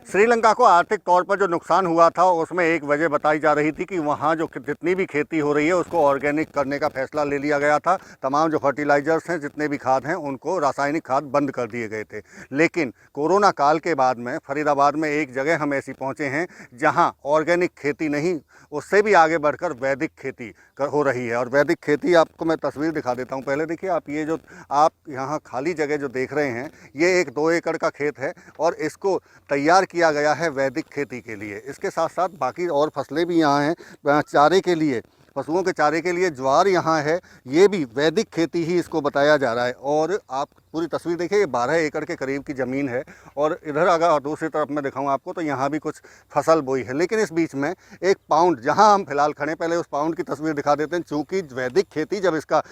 श्रीलंका को आर्थिक तौर पर जो नुकसान हुआ था उसमें एक वजह बताई जा रही थी कि वहाँ जो जितनी भी खेती हो रही है उसको ऑर्गेनिक करने का फैसला ले लिया गया था। तमाम जो फर्टिलाइजर्स हैं, जितने भी खाद हैं, उनको रासायनिक खाद बंद कर दिए गए थे। लेकिन कोरोना काल के बाद में फरीदाबाद में एक जगह हम ऐसी पहुँचे हैं जहाँ ऑर्गेनिक खेती नहीं, उससे भी आगे बढ़कर वैदिक खेती हो रही है। और वैदिक खेती आपको मैं तस्वीर दिखा देता हूँ। पहले देखिए आप, ये जो आप यहाँ खाली जगह जो देख रहे हैं, ये एक 2 एकड़ का खेत है और इसको तैयार किया गया है वैदिक खेती के लिए। इसके साथ साथ बाकी और फसलें भी यहाँ हैं चारे के लिए, पशुओं के चारे के लिए ज्वार यहाँ है। ये भी वैदिक खेती ही इसको बताया जा रहा है। और आप पूरी तस्वीर देखिए, ये 12 एकड़ के करीब की ज़मीन है और इधर अगर दूसरी तरफ मैं दिखाऊं आपको तो यहाँ भी कुछ फसल बोई है। लेकिन इस बीच में एक पाउंड, जहाँ हम फिलहाल खड़े, पहले उस पाउंड की तस्वीर दिखा देते हैं। चूँकि वैदिक खेती जब इसका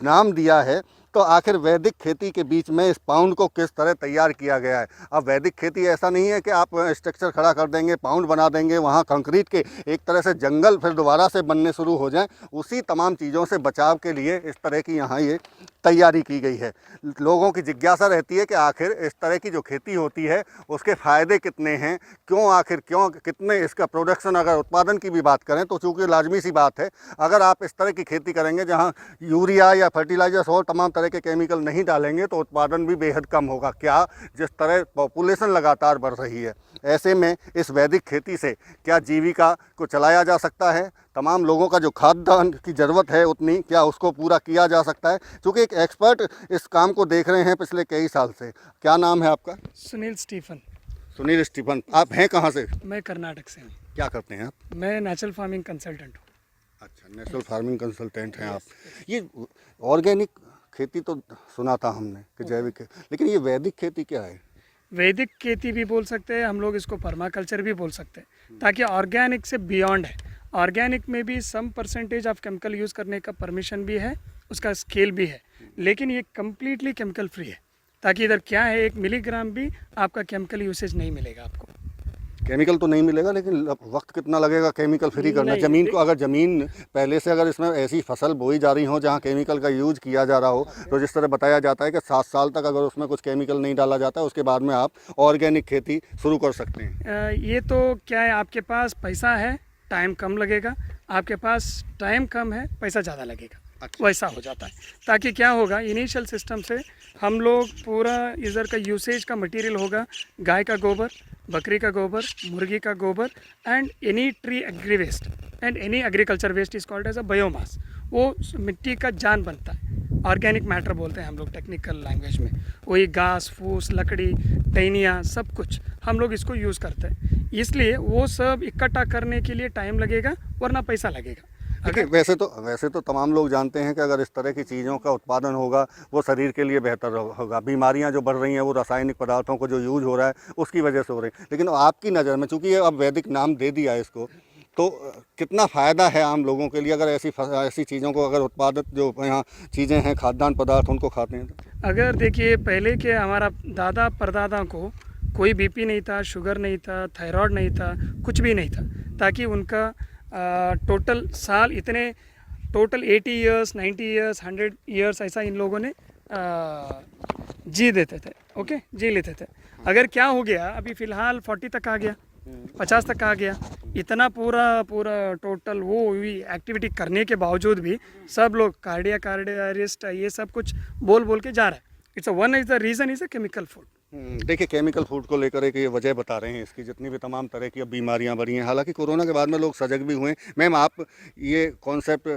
नाम दिया है तो आखिर वैदिक खेती के बीच में इस पाउंड को किस तरह तैयार किया गया है। अब वैदिक खेती ऐसा नहीं है कि आप स्ट्रक्चर खड़ा कर देंगे, पाउंड बना देंगे, वहाँ कंक्रीट के एक तरह से जंगल फिर दोबारा से बनने शुरू हो जाएं। उसी तमाम चीज़ों से बचाव के लिए इस तरह की यहाँ ये तैयारी की गई है। लोगों की जिज्ञासा रहती है कि आखिर इस तरह की जो खेती होती है उसके फ़ायदे कितने हैं, क्यों कितने इसका प्रोडक्शन, अगर उत्पादन की भी बात करें तो चूँकि लाजमी सी बात है, अगर आप इस तरह की खेती करेंगे जहाँ यूरिया या फर्टिलाइजर्स और तमाम तरह के केमिकल नहीं डालेंगे तो उत्पादन भी बेहद कम होगा। क्या जिस तरह पॉपुलेशन लगातार बढ़ रही है, ऐसे में इस वैदिक खेती से क्या जीविका को चलाया जा सकता है? तमाम लोगों का जो खाद्यान्न की ज़रूरत है उतनी, क्या उसको पूरा किया जा सकता है? क्योंकि एक एक्सपर्ट इस काम को देख रहे हैं पिछले कई साल से। क्या नाम है आपका? सुनील स्टीफन। सुनील स्टीफन। आप हैं कहाँ से? मैं कर्नाटक से हूँ। क्या करते हैं आप? मैं नेचुरल फार्मिंग कंसल्टेंट हूँ। अच्छा, नेचुरल फार्मिंग कंसल्टेंट हैं आप। ये ऑर्गेनिक खेती तो सुना था हमने कि जैविक, लेकिन ये वैदिक खेती क्या है? वैदिक खेती भी बोल सकते हैं हम लोग, इसको पर्माकल्चर भी बोल सकते हैं, ताकि ऑर्गेनिक से बियॉन्ड है। ऑर्गेनिक में भी some percentage of chemical use करने का परमिशन भी है, उसका स्केल भी है, लेकिन ये कम्प्लीटली केमिकल फ्री है। ताकि इधर क्या है, 1 मिलीग्राम भी आपका केमिकल यूसेज नहीं मिलेगा आपको। केमिकल तो नहीं मिलेगा, लेकिन वक्त कितना लगेगा केमिकल फ्री करना? ज़मीन को, अगर ज़मीन पहले से अगर इसमें ऐसी फसल बोई जा रही हो जहाँ केमिकल का यूज किया जा रहा हो, तो जिस तरह बताया जाता है कि 7 साल तक अगर उसमें कुछ केमिकल नहीं डाला जाता, उसके बाद में आप ऑर्गेनिक खेती शुरू कर सकते हैं। ये तो क्या है, आपके पास पैसा है, टाइम कम लगेगा, आपके पास टाइम कम है, पैसा ज़्यादा लगेगा। अच्छा। वैसा हो जाता है। ताकि क्या होगा, इनिशियल सिस्टम से हम लोग पूरा इधर का यूसेज का मटेरियल होगा गाय का गोबर, बकरी का गोबर, मुर्गी का गोबर and any tree agri waste and any agriculture waste is called as a biomass. वो मिट्टी का जान बनता है, ऑर्गेनिक मैटर बोलते हैं हम लोग टेक्निकल लैंग्वेज में। वही घास फूस, लकड़ी, टहनियाँ, सब कुछ हम लोग इसको यूज़ करते हैं। इसलिए वो सब इकट्ठा करने के लिए टाइम लगेगा, वरना पैसा लगेगा। देखिए, वैसे तो तमाम लोग जानते हैं कि अगर इस तरह की चीज़ों का उत्पादन होगा वो शरीर के लिए बेहतर होगा। बीमारियां जो बढ़ रही हैं वो रासायनिक पदार्थों को जो यूज हो रहा है उसकी वजह से हो रही है। लेकिन आपकी नज़र में, चूँकि ये अब वैदिक नाम दे दिया है इसको, तो कितना फ़ायदा है आम लोगों के लिए अगर ऐसी चीज़ों को, अगर उत्पादित जो यहाँ चीज़ें हैं, खाद्यान्न पदार्थ, उनको खाते हैं तो? अगर देखिए, पहले के हमारा दादा परदादा को कोई बीपी नहीं था, शुगर नहीं था, थायराइड नहीं था, कुछ भी नहीं था। ताकि उनका टोटल साल इतने, टोटल 80 ईयर्स, 90 ईयर्स, 100 ईयर्स ऐसा इन लोगों ने जी देते थे। ओके, जी लेते थे। अगर क्या हो गया, अभी फ़िलहाल 40 तक आ गया, 50 तक आ गया, इतना पूरा टोटल वो हुई एक्टिविटी करने के बावजूद भी सब लोग कार्डियक अरेस्ट ये सब कुछ बोल के जा रहा है। It's one is the reason is a chemical food. देखिए, केमिकल फूड को लेकर एक ये वजह बता रहे हैं इसकी, जितनी भी तमाम तरह की अब बीमारियां बढ़ी हैं। हालांकि कोरोना के बाद में लोग सजग भी हुए हैं। मैम, आप ये कॉन्सेप्ट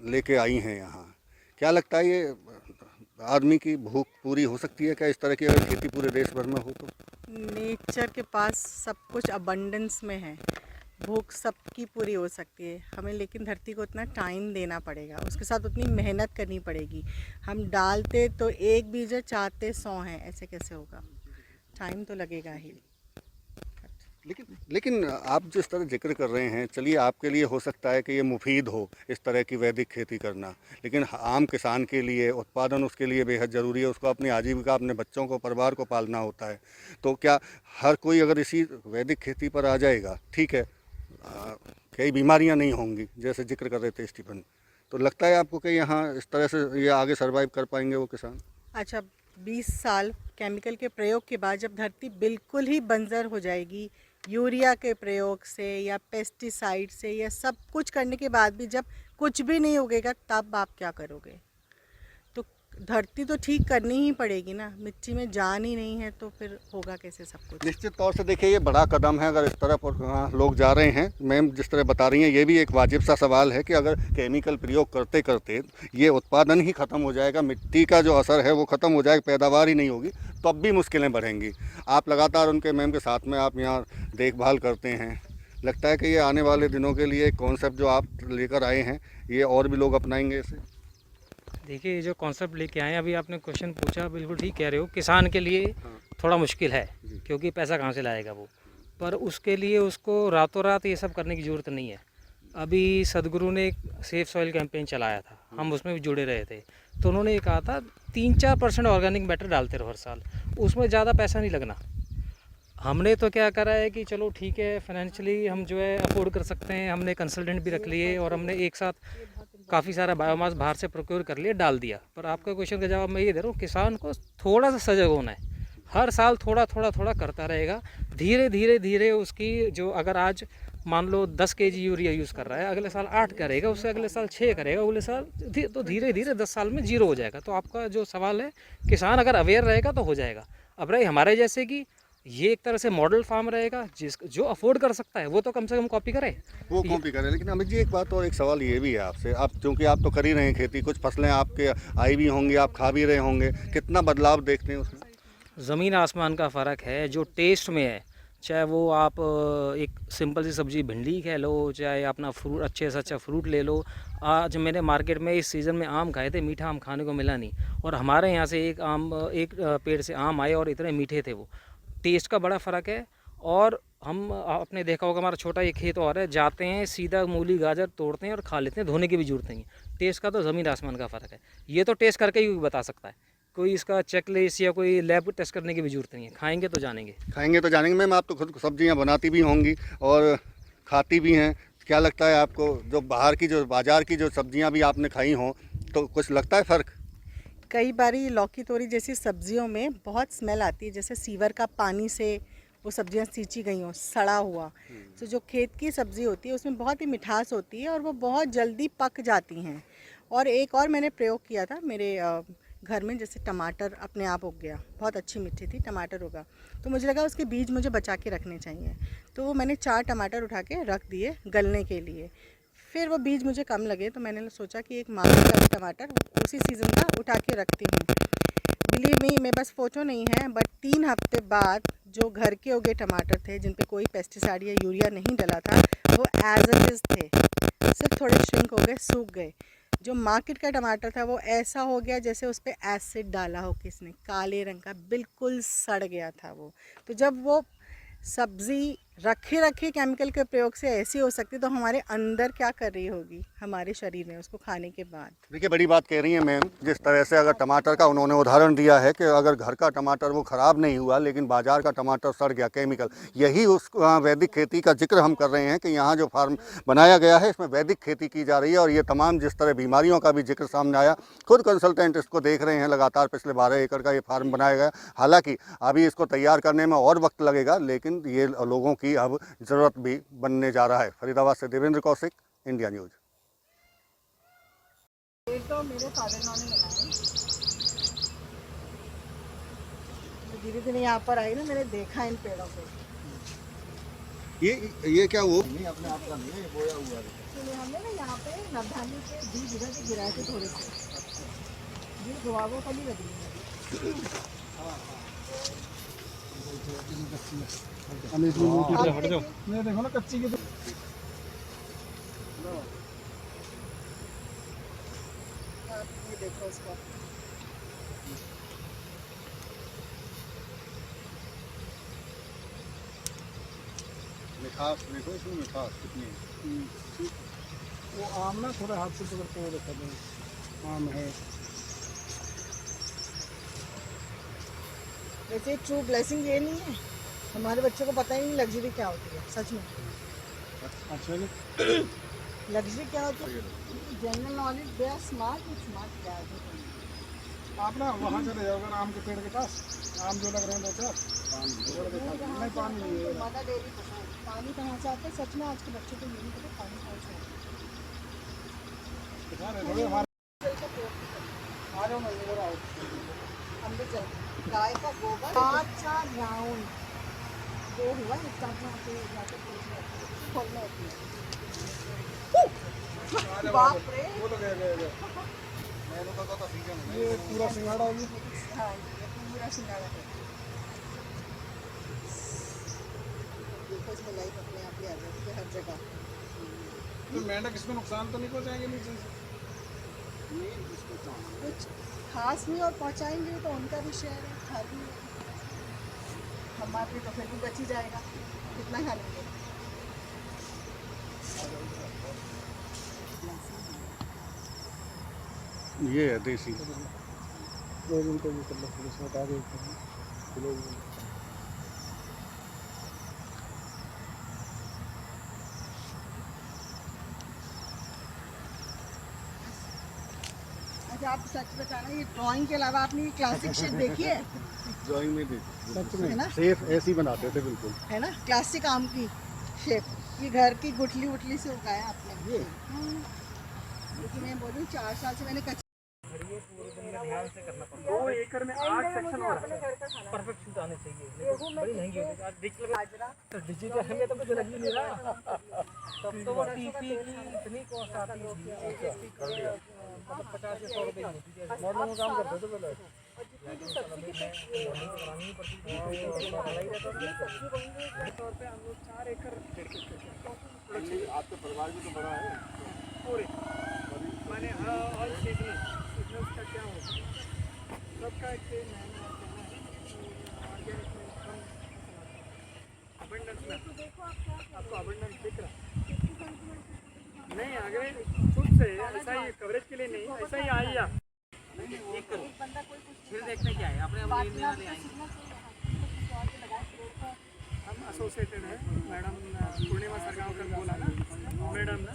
लेके आई हैं यहाँ, क्या लगता है ये आदमी की भूख पूरी हो सकती है क्या इस तरह की अगर खेती पूरे देश भर में हो तो? नेचर के पास सब कुछ अबंडेंस में है, भूख सबकी पूरी हो सकती है। हमें लेकिन धरती को उतना टाइम देना पड़ेगा, उसके साथ उतनी मेहनत करनी पड़ेगी। हम डालते तो एक बीज है, चाहते 100 हैं, ऐसे कैसे होगा? टाइम तो लगेगा ही। लेकिन आप जिस तरह जिक्र कर रहे हैं, चलिए आपके लिए हो सकता है कि ये मुफीद हो इस तरह की वैदिक खेती करना, लेकिन आम किसान के लिए उत्पादन उसके लिए बेहद ज़रूरी है। उसको अपनी आजीविका, अपने बच्चों को, परिवार को पालना होता है। तो क्या हर कोई अगर इसी वैदिक खेती पर आ जाएगा, ठीक है, कई बीमारियां नहीं होंगी जैसे जिक्र कर रहे थे स्टीफन, तो लगता है आपको कि यहाँ इस तरह से ये आगे सर्वाइव कर पाएंगे वो किसान? अच्छा, 20 साल केमिकल के प्रयोग के बाद जब धरती बिल्कुल ही बंजर हो जाएगी, यूरिया के प्रयोग से या पेस्टिसाइड से या सब कुछ करने के बाद भी जब कुछ भी नहीं उगेगा, तब आप क्या करोगे? तो धरती तो ठीक करनी ही पड़ेगी ना, मिट्टी में जान ही नहीं है तो फिर होगा कैसे सब कुछ? निश्चित तौर से देखिए ये बड़ा कदम है अगर इस तरफ लोग जा रहे हैं। मैम जिस तरह बता रही हैं ये भी एक वाजिब सा सवाल है कि अगर केमिकल प्रयोग करते करते ये उत्पादन ही ख़त्म हो जाएगा, मिट्टी का जो असर है वो ख़त्म हो जाएगा, पैदावार ही नहीं होगी, तो अब भी मुश्किलें बढ़ेंगी। आप लगातार उनके मैम के साथ में आप यहाँ देखभाल करते हैं, लगता है कि ये आने वाले दिनों के लिए कॉन्सेप्ट जो आप लेकर आए हैं ये और भी लोग अपनाएंगे इसे? देखिए ये जो कॉन्सेप्ट लेके आए हैं, अभी आपने क्वेश्चन पूछा, बिल्कुल ठीक कह रहे हो। किसान के लिए थोड़ा मुश्किल है क्योंकि पैसा कहाँ से लाएगा वो, पर उसके लिए उसको रातों रात ये सब करने की ज़रूरत नहीं है। अभी सदगुरु ने एक सेफ सॉइल कैंपेन चलाया था, हम उसमें भी जुड़े रहे थे, तो उन्होंने ये कहा था 3-4% ऑर्गेनिक मैटर डालते रहो हर साल, उसमें ज़्यादा पैसा नहीं लगना। हमने तो क्या करा है कि चलो ठीक है, फाइनेंशियली हम जो है अफोर्ड कर सकते हैं, हमने कंसल्टेंट भी रख लिए और हमने एक साथ काफ़ी सारा बायोमास बाहर से प्रोक्योर कर लिया, डाल दिया। पर आपका क्वेश्चन का जवाब मैं ये दे रहा हूँ, किसान को थोड़ा सा सजग होना है, हर साल थोड़ा थोड़ा करता रहेगा, धीरे धीरे उसकी जो, अगर आज मान लो 10 kg यूरिया यूज़ कर रहा है, अगले साल 8 करेगा, उससे अगले साल 6 करेगा, अगले साल तो धीरे धीरे 10 साल में 0 हो जाएगा। तो आपका जो सवाल है, किसान अगर अवेयर रहेगा तो हो जाएगा। अब रहे हमारे जैसे कि ये एक तरह से मॉडल फार्म रहेगा, जो अफोर्ड कर सकता है वो तो कम से कम कॉपी करे, वो कॉपी करें। लेकिन अमित जी एक बात और एक सवाल ये भी है आपसे, आप क्योंकि आप तो कर ही रहे हैं खेती, कुछ फसलें आपके आई भी होंगी, आप खा भी रहे होंगे, कितना बदलाव देखते हैं उसमें? ज़मीन आसमान का फ़र्क है जो टेस्ट में है। चाहे वो आप एक सिंपल सी सब्ज़ी भिंडी कह लो, चाहे अपना फ्रूट अच्छे से अच्छा फ्रूट ले लो। आज मैंने मार्केट में इस सीज़न में आम खाए थे, मीठा आम खाने को मिला नहीं, और हमारे यहाँ से एक पेड़ से आम आए और इतने मीठे थे वो। टेस्ट का बड़ा फ़र्क है। और हम, आपने देखा होगा हमारा छोटा एक खेत और है, जाते हैं सीधा मूली गाजर तोड़ते हैं और खा लेते हैं, धोने की भी जरूरत नहीं है। टेस्ट का तो ज़मीन आसमान का फ़र्क है, ये तो टेस्ट करके ही बता सकता है, कोई इसका चेकलिस्ट या कोई लैब टेस्ट करने की भी जरूरत नहीं है, खाएंगे तो जानेंगे। खाएंगे तो जानेंगे। मैम आप तो खुद सब्जियां बनाती भी होंगी और खाती भी हैं, क्या लगता है आपको जो बाहर की, जो बाज़ार की जो सब्जियां भी आपने खाई हों, तो कुछ लगता है फ़र्क? कई बारी लौकी तोरी जैसी सब्जियों में बहुत स्मेल आती है, जैसे सीवर का पानी से वो सब्जियां सींची गई हों, सड़ा हुआ। तो जो खेत की सब्ज़ी होती है उसमें बहुत ही मिठास होती है और वो बहुत जल्दी पक जाती हैं। और एक और मैंने प्रयोग किया था मेरे घर में, जैसे टमाटर अपने आप उग गया, बहुत अच्छी मिट्टी थी, टमाटर उगा, तो मुझे लगा उसके बीज मुझे बचा के रखने चाहिए, तो मैंने 4 टमाटर उठा के रख दिए गलने के लिए। फिर वो बीज मुझे कम लगे तो मैंने सोचा कि एक मार्केट का टमाटर उसी सीज़न का उठा के रखती हूँ। बिलीव मी, मेरे पास फ़ोटो नहीं है, बट 3 हफ्ते बाद जो घर के उगे टमाटर थे, जिन पे कोई पेस्टिसाइड या यूरिया नहीं डला था, वो एज इट इज़ थे, सिर्फ थोड़े श्रिंक हो गए, सूख गए। जो मार्केट का टमाटर था वो ऐसा हो गया जैसे उस पर एसिड डाला हो किसने, काले रंग का, बिल्कुल सड़ गया था वो। तो जब वो सब्ज़ी रखे केमिकल के प्रयोग से ऐसी हो सकती, तो हमारे अंदर क्या कर रही होगी हमारे शरीर में उसको खाने के बाद। देखिए बड़ी बात कह रही हैं मैम, जिस तरह से अगर टमाटर का उन्होंने उदाहरण दिया है कि अगर घर का टमाटर वो ख़राब नहीं हुआ लेकिन बाज़ार का टमाटर सड़ गया, केमिकल, यही उस वैदिक खेती का जिक्र हम कर रहे हैं कि यहाँ जो फार्म बनाया गया है इसमें वैदिक खेती की जा रही है। और ये तमाम जिस तरह बीमारियों का भी जिक्र सामने आया, खुद कंसल्टेंट इसको देख रहे हैं, लगातार पिछले 12 एकड़ का ये फार्म बनाया गया। हालाँकि अभी इसको तैयार करने में और वक्त लगेगा, लेकिन ये लोगों की अब ज़रूरत भी बनने जा रहा है। फरीदाबाद से देवेंद्र कौशिक, इंडिया न्यूज़। ये तो मेरे फादर इन लॉ ने बनाए, धीरे धीरे यहाँ पर आई ना, मैंने देखा इन पेड़ों को। ये क्या वो नहीं अपने आप का नहीं है, बोया हुआ है। तो हमने ना यहाँ पे नवधान्य के बीज इधर से गिराए थे थोड़े से, ये गुआवो फली लगी है। देखो ना कच्ची की, ये देखो इसका, मिठास देखो, इसमें मिठास कितनी है। वो आम ना थोड़ा हाथ से पकड़ते हुए देखा था, आम है। वैसे ट्रू ब्लेसिंग ये नहीं है, हमारे बच्चों को पता ही नहीं लग्जरी क्या होती है, सच में। अच्छा लग्जरी क्या होती है, general knowledge, they are smart क्या है। आप ना वहाँ चले जाओगे ना आम के पेड़ के पास, आम जो लग रहे हैं 2-4 नहीं पानी नहीं है। मदर डेयरी पानी कहाँ से आता है? सच में आज के बच्चों को ये नहीं पता पानी कहाँ से आता थोड़े हमारे आ जाओ ना इधर आओ। है। अंदर चल गाय का गोबर 5-4 राउंड वो हुआ एक साथ में आके जाके खोलना होती है। बाप रे वो तो गए ये पूरा सिंगाड़ा है ये। हाँ ये पूरा सिंगाड़ा है। देखो इसमें लाइट अपने आप ही आ जाती है हर जगह। तो मेंढक इसमें नुकसान तो नहीं पहुँचाएंगे नीचे से? कुछ खास नहीं और पहुंचाएंगे तो उनका भी शेयर है, घर भी है। हमारे तो फिर भी बच ही जाएगा, कितना खा लेंगे। ये है देसी। लोग इनको भी कर लो पुलिस में बता देते हैं। अच्छा आप सच बताना, ये ड्राइंग के अलावा आपने ये क्लासिक शेप देखी है? ड्राइंग में सच है ना? सेफ ऐसे ही बनाते थे बिल्कुल। है ना क्लासिक आम की शेप। ये घर की गुठली उठली से उगाया आपने ये। लेकिन मैं बोलूँ 4 साल से मैंने 2 एकड़ में 8 सेक्शन हो रहा है। परफेक्ट शूट आने चाहिए, बड़ी महंगी होगी आज डिजिटल बाजरा तो डिजिटल में तो कुछ लग ही नहीं रहा। तब तो वो टीपी की इतनी कॉस्ट आती थी मतलब 50 या 100 रुपए की होती थी। मॉडल में काम करते थे पहले। तौर पे हम लोग 4 एकड़ आपका परिवार भी तो बड़ा है। पूरे माने ऑल सीजनल का क्या होगा सबका एक अबंडेंस में आपको अबंडेंस दिख रहा नहीं आगे खुद से ऐसा ही कवरेज के लिए नहीं ऐसा ही आइए आप फिर देखते क्या है अपने बात अपने में आपको सीखना चाहिए। हम एसोसिएटेड है मैडम पूर्णिमा सरगांवकर बोला ना मैडम ना